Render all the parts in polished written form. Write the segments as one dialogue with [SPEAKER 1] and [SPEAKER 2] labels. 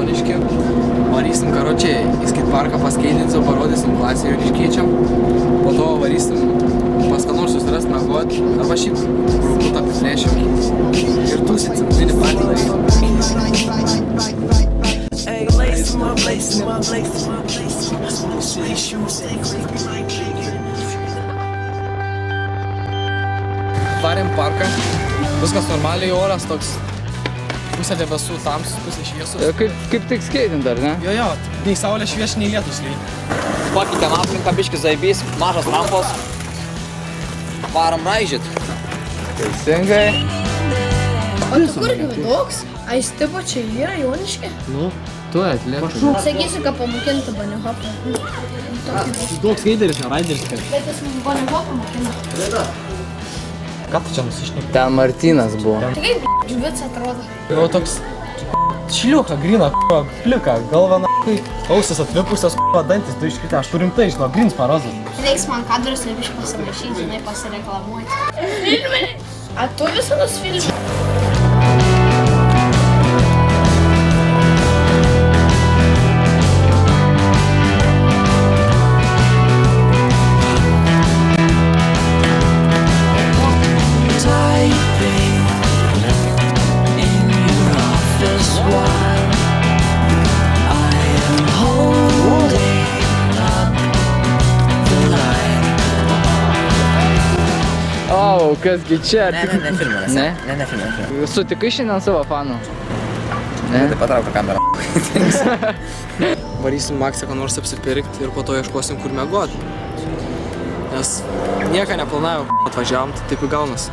[SPEAKER 1] Joniškį. Varysim, karočiai, į skateparką paskeitinsim, parodysim klasę joniškiečiam. Po to varysim pas ką nors susirast miegot, arba šiaip brūkut apiplėšim. Ir tūsinsim, mini patį darysim. Varėm parką, viskas normaliai, oras toks pusė debesų tamsus, pusė šviesus.
[SPEAKER 2] Kaip tik skaitint, ar ne?
[SPEAKER 1] Jo, nei saulė šviečia, nei lietus lyja.
[SPEAKER 3] Pakeitėm aplinką, biškis zaibys, mažas rampos. Varom raižyt.
[SPEAKER 2] Teisingai.
[SPEAKER 4] O tu kur toks? A jis tipo čia yra Joniškė?
[SPEAKER 1] Nu, tu atlieku.
[SPEAKER 4] Sakysiu, kad pamokintų bunihopą.
[SPEAKER 1] Toks skeideris, ne raideris.
[SPEAKER 4] Bet jis bunihopą mokina.
[SPEAKER 1] Ką tu čia nusišneki?
[SPEAKER 2] Ten Martynas buvo.
[SPEAKER 4] Tai kaip džuvits atrodo?
[SPEAKER 1] Jau toks šliuka, grina, plika, galva na***ai, ausis atvipusios, dantis, tu iškritė, aš tu rimtai, žinau, grins parozas.
[SPEAKER 4] Reiks man kadrus nebiškai pasimaišyti, žinai, pasireklamuoti. Filmai! A tu visados filmai?
[SPEAKER 2] O, kasgi čia?
[SPEAKER 3] Ne filmė, ne filmė.
[SPEAKER 2] Sutikai šiandien savo fanų? Ne?
[SPEAKER 3] Tai patrauk kamerą.
[SPEAKER 1] Varysim Maksą ką nors apsipirkti ir po to ieškosim kur miegot. Nes nieką neplanavau, atvažiavom, tai taip įgaunas.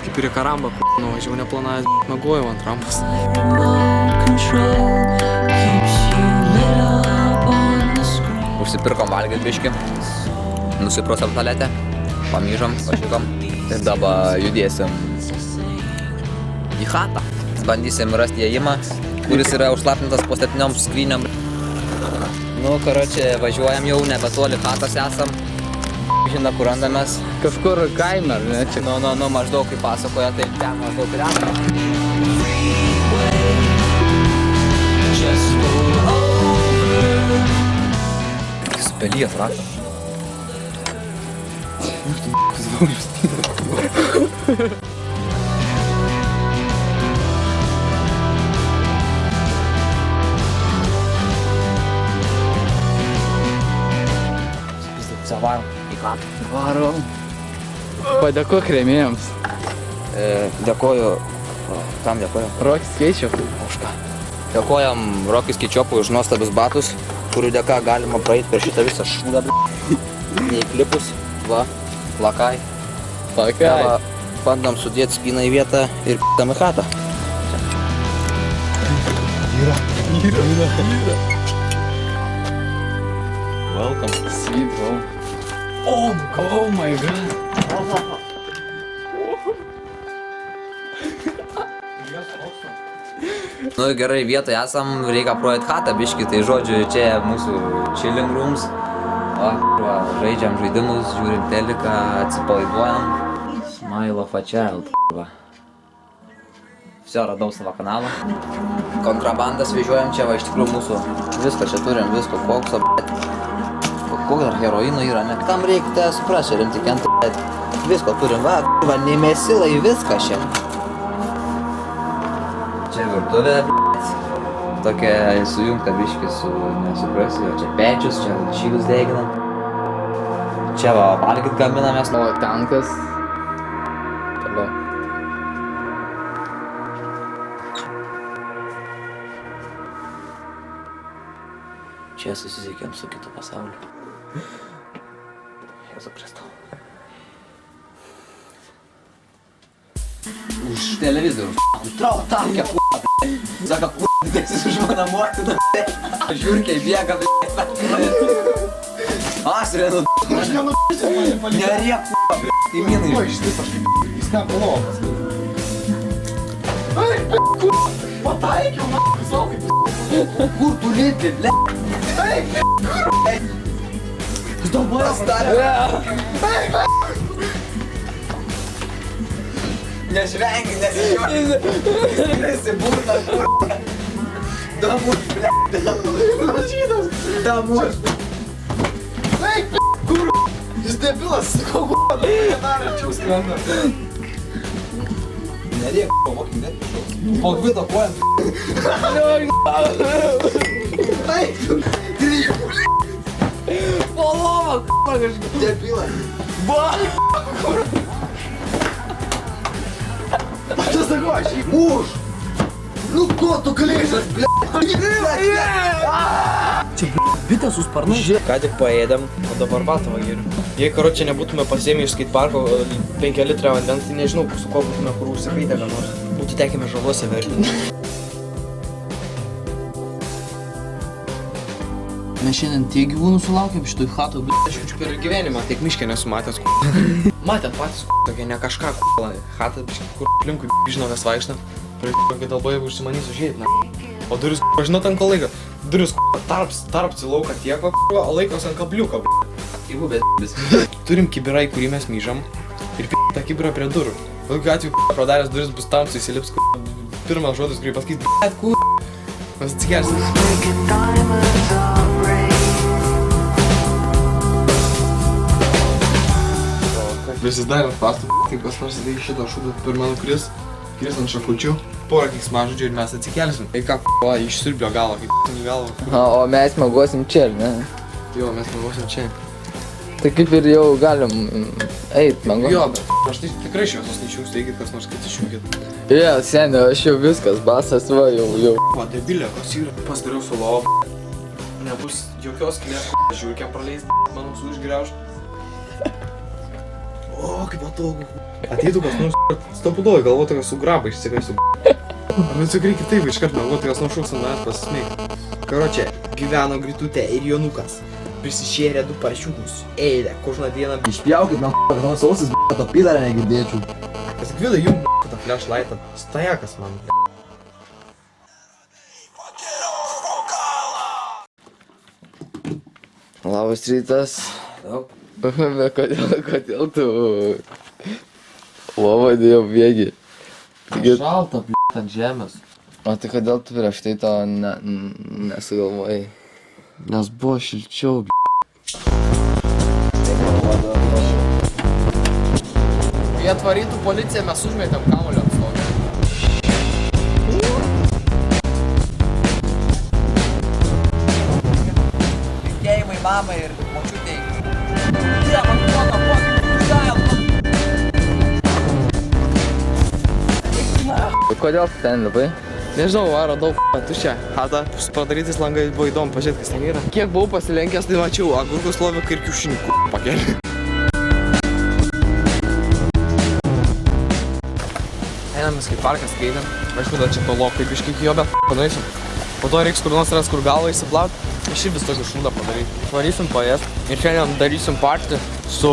[SPEAKER 1] Kaip ir į Karambą, nuvažiavau neplanavęs, mėgojau ant rampos.
[SPEAKER 3] Užsipirkom valgyt biškį, nusiprosam taletę, pamyžom, pašikom ir dabar judėsim į chatą. Bandysim rasti įėjimą, kuris yra užslaptintas po 7 skryniam. Nu, karočią, važiuojam jau, nebetoli chatos esam. Žinda, kur randamės.
[SPEAKER 2] Kažkur kaime, ar ne? Čia...
[SPEAKER 3] Nu, maždaug kaip pasakoja, tai ten maždaug ir esam. Pelyjas raktas. Varom į chatą.
[SPEAKER 2] Varom. Padėkok rėmėjams.
[SPEAKER 3] Dėkoju. Kam dėkoju?
[SPEAKER 2] Rokis Keičiop.
[SPEAKER 3] Už ką? Dėkojam Rokis Keičiopui už nuostabius batus, kurių dėka galima praeiti per šitą visą šūdą. Neįklipus. Va, lakai.
[SPEAKER 2] Lakai.
[SPEAKER 3] Bandom sudėti spyną į vietą ir p***am į chatą.
[SPEAKER 1] Yra.
[SPEAKER 2] Welcome. Sweet home. Oh my god.
[SPEAKER 3] Nu gerai, vietoje esam, reikia projekt chatą biškį, tai žodžiu, čia mūsų chilling rooms. Va, žaidžiam žaidimus, žiūrim teliką, atsipalaiduojam. Smile of a child, va. Vsio, radau savo kanalą. Kontrabandas vežiuojam čia, va, iš tikrųjų mūsų viską čia turim, visko, kokso, bet... Koks dar heroino yra, ne? Tam reikia suprasti, rimti kentą, bet visko turim, va, nemesilai viską čia. Čia virtuvė, b***. Tokia sujungta biškį su, nesuprasi, o čia pečius, čia šilus deginam. Čia va, valgyt gaminamės.
[SPEAKER 2] O tankas. Toliau.
[SPEAKER 3] Čia susisiekėm su kitu pasauliu. Jėzu Kristau. Už televizorių. Užtrau tankę, p***. Saka, p***, dėsis už mano motiną, p***. Žiūrkiai bėga, p***. Asrenu, p***. Neriek, p***. Kaimynai.
[SPEAKER 5] Oi, šitais aš kaip jis ten palopas. Ai, p***, pataikiau, man, visau kaip
[SPEAKER 3] Kur tu lėti, ble?
[SPEAKER 5] Ai, p***,
[SPEAKER 3] Dabar starė. Nešvengi, nesijuoki. Nesi būna, kur.
[SPEAKER 5] Домой, блядь, домой. Домой. Эй, кур... Jūs debilas, sakau, nedarančiau skrenda. Nereik, pavokį, net kažkoks. Po kvito kojant.
[SPEAKER 1] Po lovą, kažkaip.
[SPEAKER 5] Debilas. Что такое? Муж! Ну кто tu kalėšas, blядь?
[SPEAKER 2] Bitė su sparnais. Ką tik paėdėm, o dabar vatavą geriu. Jei karočią nebūtume pasiėmę iš skateparko 5 litrą vandens, tai nežinau, su ko būtume kur užsikaitę ką nors. Būtų tekime žaluose verti.
[SPEAKER 1] Mes šiandien tiek gyvūnų sulaukėm šitoj chatoj, bet
[SPEAKER 2] Aš jaučiu per gyvenimą, tiek miškė nesu matęs. Matėt patys, tokia ne kažką, chata, kur aplinkui, žinau, mes vaikštam. Ir kai dalbai užsimanys užėjt, na. O duris, žinot, ant ko laiko? Duris, tarps į lauką tiek, o laikos ant kabliuko.
[SPEAKER 3] Jeigu bet
[SPEAKER 2] Turim kibirai, kurį mes myžam. Ir tą kibirą prie durų. Tokiu atveju, pradaręs duris bus tamsu, įsilips, pirmas žodis, kurį pasakys, bet mes atsikelsim. Prisidarėt pastų, tai kas nors įdėjai šitą šūdą per mano kris ant šakučių. Porą keiksmažodžių ir mes atsikelsim. Tai ką, išsiurbio galą, kaip į galvą.
[SPEAKER 6] O mes miegosim čia, ar ne?
[SPEAKER 2] Jo, mes miegosim čia.
[SPEAKER 6] Tai kaip ir jau galim eit miegot.
[SPEAKER 2] Jo, bet aš tai tikrai šios neičiūs, taigi kas nors kad išjungit.
[SPEAKER 6] Jo, seniai, aš jau viskas, basas va, jau.
[SPEAKER 2] Va, debilė, kas yra. Pasidariau su lova. Nebus jokios skylės, žiūrkė praleis, manau, su išgriauž. O, kaip patogu. Ateitų kas nors stopudoj, galvotų, kad su graba išsikasiu. Ar atsikrai kitaip, iškart galvotų, kas nors šūks ant manęs pasismeik. Karočią, gyveno Gritutė ir Jonukas. Prisišėrė 2 paršiukus. Eilė, kožną dieną.
[SPEAKER 5] Išpjaukit, man, kad nors ausis, to pidarę negirdėčiau.
[SPEAKER 2] Pasikvida jum, tą flashlightą. Stajakas man.
[SPEAKER 6] Labas rytas. Bet kodėl tu lovą dėjau bėgi?
[SPEAKER 1] šalta, ant žemės.
[SPEAKER 6] O tai kodėl tu prieš tai to nesugalvojai?
[SPEAKER 1] Nes buvo šilčiau, Kai atvarytų policiją, mes užmėtėm kamuolio atstovę.
[SPEAKER 3] linkėjimai mamai ir močiutei.
[SPEAKER 6] Kodėl tu ten lipai?
[SPEAKER 2] Nežinau, radau tuščią chatą. Padarytis langai buvo įdomu, pažiūrėt, kas ten yra. Kiek buvau pasilenkęs, tai mačiau agurkus loviką ir kiaušinių pakelį. Einam į skateparką skaitam. Aišku, dar čia tolokai biškį iki jo, bet padarysim. Po to reiks kur nors ras, kur galvą įsiplaut. Aš ir vis tokį šūdą padaryt. Varysim paėst ir šiandien darysim partį su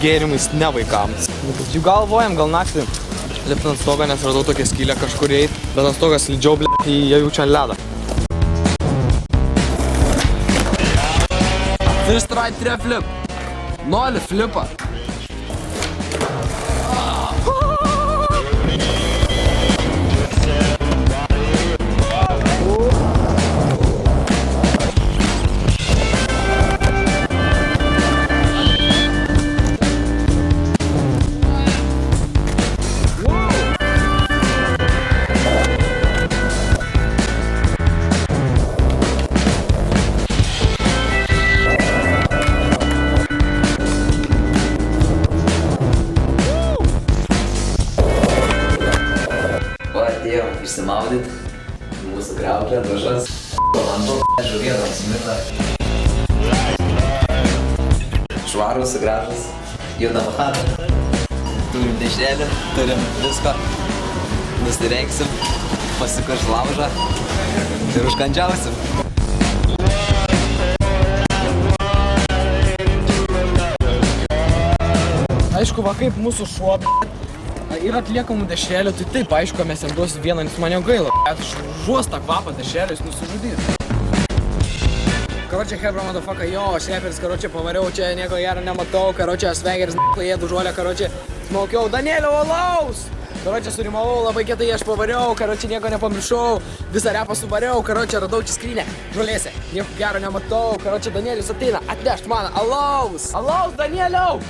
[SPEAKER 2] gėrimais ne vaikams. Jų galvojam, gal naktį lipti ant stogą, nes radau tokią skylę kažkur eit, bet ant stogą slidžiau, jie jaučia ant ledą.
[SPEAKER 1] First try 3 flip. 0 flipą.
[SPEAKER 3] Išsimaudyt, mūsų griauklė, dušas, lampo, žuvėdams mirna. Švarus, gražus, judam chatą. Turim dešrelį, turim visko. Nusirengsim, pasikuš laužą ir užkandžiausim.
[SPEAKER 2] Aišku, va kaip mūsų šuo, yra atliekamų dešrelių, tai taip, aišku, mes jam duosim vieną, nes man jo gaila. Žuos tą kvapą dešrelių, jis nusižudys. Karočią, hebra, motherfucker, jo, aš reperis, karočią, pavariau, čia nieko gero nematau, karočią, svegeris, ėdu žolę, karočią, smaukiau, Danielio, alaus! Karočią surimavau, labai kietai aš pavariau, karočią nieko nepamiršau, visą repą suvariau, karočią radau čia skrynę, žolėse, nieko gero nematau, karočią Danielius ateina, atnešt man alaus. Alaus, Danieliau!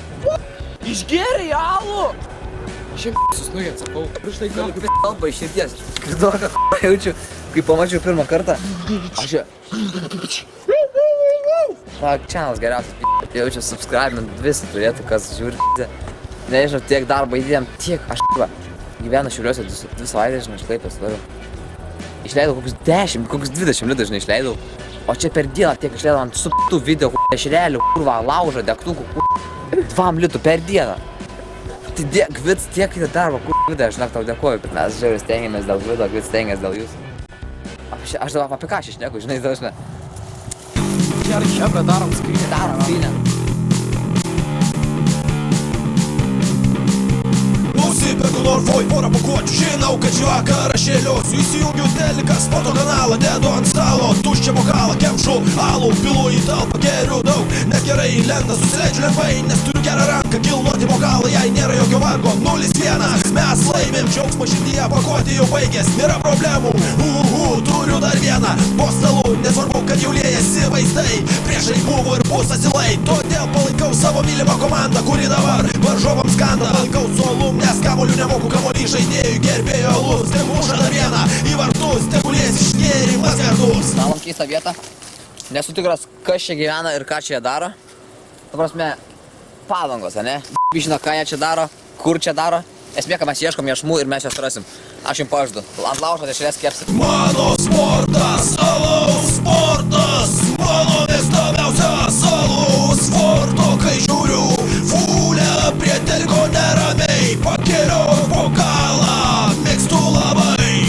[SPEAKER 2] Išgėrė alų! Šiaip susnugė, atsakau. Prieš tai galiu kaip
[SPEAKER 3] Kalba iš širdies. Kridoką jaučiu, kai pamačiau pirmą kartą. Aš jau... Channels geriausias jaučiu, subscribint visi turėtų, kas žiūri. Nežinau, tiek darbo įdėjom, tiek aš gyvenu Šiauliuose 2 savaitės, žinai, iš Klaipėdos toliau. Išleidau kokius 10, kokius 20 litų, žinai, išleidau. O čia per dieną tiek išleidau ant subtų video, ešrelių, kurva, laužą, degtukų, 2 litų per dieną. Tai Gvids tiek į darbą, Gvidai, aš tau dėkoju. Mes žiauriai stengiamės dėl Gvido, Gvids stengiamės dėl jūsų. Aš dabar apie ką aš išneku, žinai, dažnai.
[SPEAKER 2] gerai, chebra, darom skrynę.
[SPEAKER 3] Darom skrynę.
[SPEAKER 7] Nusipirku Norfoj porą pakuočių, žinau, kad šį vakarą šėliosiu. Įsijungiu teliką, sporto kanalą, dedu ant stalo tuščią bokalą, kemšu alų, pilu į talpą, geriu daug, nes gerai lenda, susileidžiu lengvai, nes turiu gerą ranką, kilnoti bokalą, jei nėra jokio vargo. 0-1, mes laimėm, džiaugsmo širdyje, pakuoti jau baigės, nėra problemų. Turiu dar vieną po stalu, nesvarbu, kad jau liejasi vaizdai, priešai buvo ir bus asilai, todėl palaikau savo mylimą komandą, kuri dabar varžovams skanda. Palaikau su alum, nes kamolių nemoku, kamuolį žaidėjų gerbėjo alus, tegu muša dar vieną į vartus, tegu lies išgėrimas gardus.
[SPEAKER 3] Davom keistą vietą, nesu tikras, kas čia gyvena ir ką čia jie daro. Ta prasme, Palangos, ne? Žino, ką jie čia daro, kur čia daro. Esmė, kad mes ieškom jašmų ir mes jas rasim. Aš jums pažadu, ant laužo dešrės kepsit.
[SPEAKER 7] Mano sportas, alaus sportas, mano mėgstamiausias alaus sporto, kai žiūriu fulę prie teliko neramiai, pakeliu bokalą, mėgstu labai.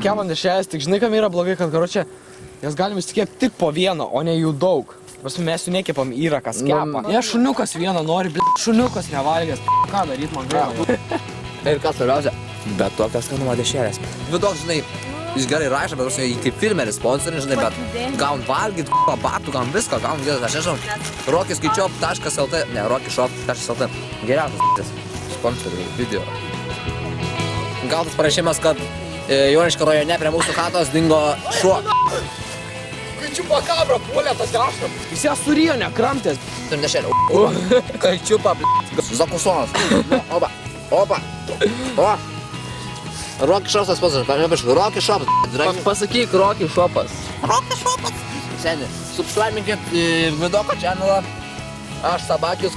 [SPEAKER 2] Kepam dešrelės, tik žinai, kam yra blogai, kad karočią, jas galim įsikėpti tik po vieną, o ne jų daug. Prasme, mes jų nekepam, yra kas kepa. Jie šuniukas vieną nori, šuniukas nevalgęs, ką daryt man gaila.
[SPEAKER 3] Ir kas svarbiausia, bet tokias skanumo dešrelės. Vidoks, žinai, jis gerai rašo, bet jis kaip filmeris sponsoris, žinai, bet gaun valgyt, batų, gaun viską, gaun vietas, aš nežinau. Rokiskaičiop.lt, ne, rokišop.lt. Geriausias sponsorių video. Gautas parašymas, kad Joniškio rajone prie mūsų chatos dingo šuo.
[SPEAKER 2] Čiupakabra puolė tą dešrą. Jis ją surijo, nekramtės.
[SPEAKER 3] Turim dešrelę. Kalčiupa, Zakusonas. Opa, opa, o. Rokišopas sponsorius, pažiūrėk, Rokišopas.
[SPEAKER 6] Pasakyk Rokišopas.
[SPEAKER 3] Rokišopas. Seni, subscribinkit Vidoko channelą. Aš Sabakis,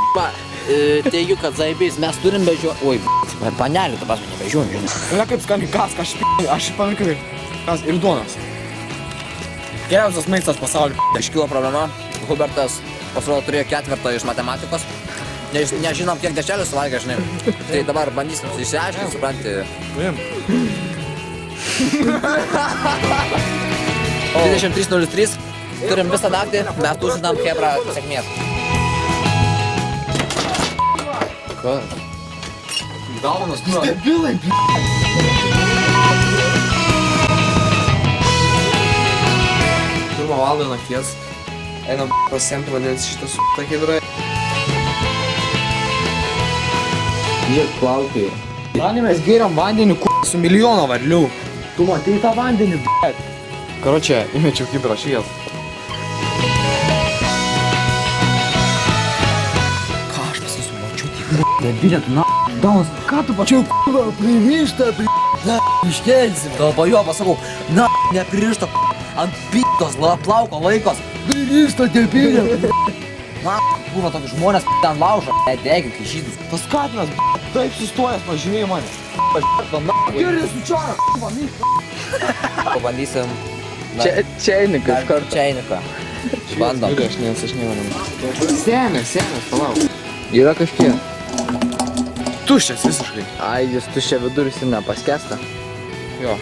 [SPEAKER 3] teigiu, kad zaibys, mes turim bežiūrį. Oi, panelį, tu pas mane bežiūrį, žinai.
[SPEAKER 2] Ne kaip skaniai kaska, aš pamėkiu kas ir duonas. Geriausias maistas pasaulyje.
[SPEAKER 3] Iškilo problema, Hubertas pasirodo turėjo 4 iš matematikos. Nežinom, kiek dešrelių suvalgė, žinai. Tai dabar bandysim išsiaiškinti, supranti. 23:03, turim visą naktį, mes tūsinam chebra sėkmės.
[SPEAKER 6] Kas?
[SPEAKER 3] Galvanas,
[SPEAKER 5] Debilai,
[SPEAKER 1] Pirmą valandą nakties. Einam pasiemti vandens šitą su hidrą.
[SPEAKER 6] Jie plaukioja.
[SPEAKER 2] Dalį mes gėriam vandenį su milijoną varlių. Tu matei tą vandenį, b***t. Karočią, įmečiau kibirą švies.
[SPEAKER 3] Ką aš pasakysiu, mačiau tik debilė, tu daunas, ką tu pačiau pririštą, iškelsim. Kalba jo, pasakau, nepririštą, ant p***tos, plauko laikos. Pririštą debilė. Būna tokie žmonės ten laužo, degink į žydus.
[SPEAKER 2] Tas katinas, taip sustojęs, pažiūrėjai mane. Gerai, sučiara,
[SPEAKER 3] Pabandysim.
[SPEAKER 6] Čeiniką iš karto.
[SPEAKER 3] Čeiniką. Bandom.
[SPEAKER 2] Aš nevaram. Senės, palauk.
[SPEAKER 6] Yra kažkiek.
[SPEAKER 2] Tuščias visiškai.
[SPEAKER 6] Ai, jis tuščia viduris ir nepaskesta.
[SPEAKER 2] Jo.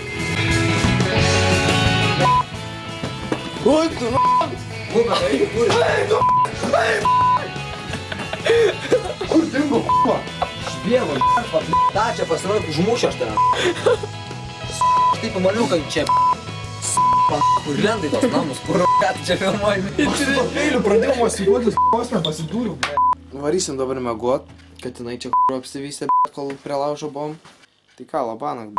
[SPEAKER 5] Oi, tu Kur dingo,
[SPEAKER 3] Šbėgo, ta čia pasirodė, užmušė aš tave. Aš taip pamaliukai čia, kur lendai tos namus, kur čia filmuojami.
[SPEAKER 5] Aš su to peiliu pradėjau mosikuotis, kosmę pasidūriu.
[SPEAKER 1] Varysim dabar miegot. Katinai čia apsivystė, kol prie laužo buvom. Tai ką, labanak,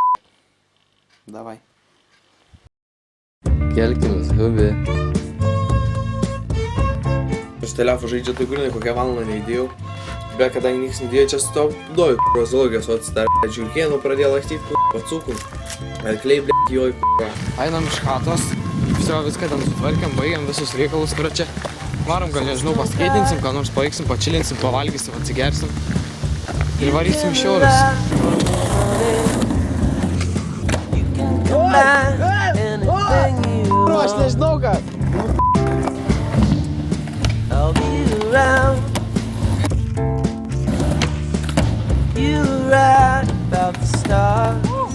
[SPEAKER 1] davai.
[SPEAKER 6] Kelkimės, hubi.
[SPEAKER 1] Aš telefą žaidžiu tai grinai, kokią valandą neįdėjau. Bet kadangi niks neįdėjo, čia stopdoju, zoologijos atsidarė. Žiūrkėnų pradėjo lakstyti, pacukų. Arkliai, joj, Einam iš chatos. Viską ten sutvarkėm, baigiam visus reikalus, čia. Varom, gal nežinau, paskaitinsim, ką nors paiksim, pačilinsim, pavalgysim, atsigersim. Ir varysim iš šiaurės. Aš nežinau, ką.
[SPEAKER 8] I'll be around. You were right about the stars.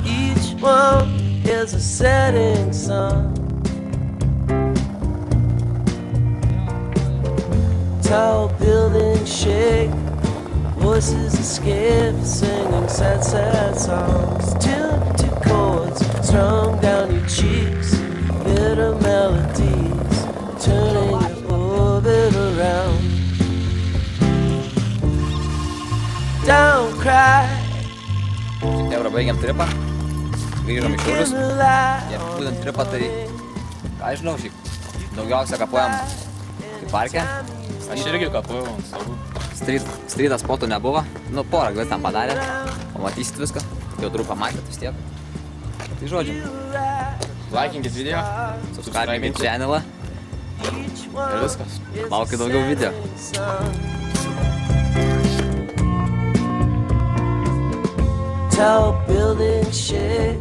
[SPEAKER 8] Each one is a setting sun. Tall buildings shake, voices escape, singing sad, sad songs. Tuned to chords strung down your cheeks, bitter melodies turning your orbit around. Don't cry.
[SPEAKER 3] Tebra, baigiam tripą. Grįžom į Šiaulius. Ir būtent tripą tai, ką žinau, šiaip daugiausia kapuojam į parke.
[SPEAKER 2] Aš irgi kapuoju, svarbu.
[SPEAKER 3] Strytas spotų nebuvo. Nu, porą gal ten padarė. Pamatysit viską. Jau turiu pamatyti vis tiek. Tai žodžiu.
[SPEAKER 2] Laikinkit video.
[SPEAKER 3] Subscribinkit channelą.
[SPEAKER 2] Ir viskas.
[SPEAKER 3] Laukit daugiau video.
[SPEAKER 8] Tall buildings shake,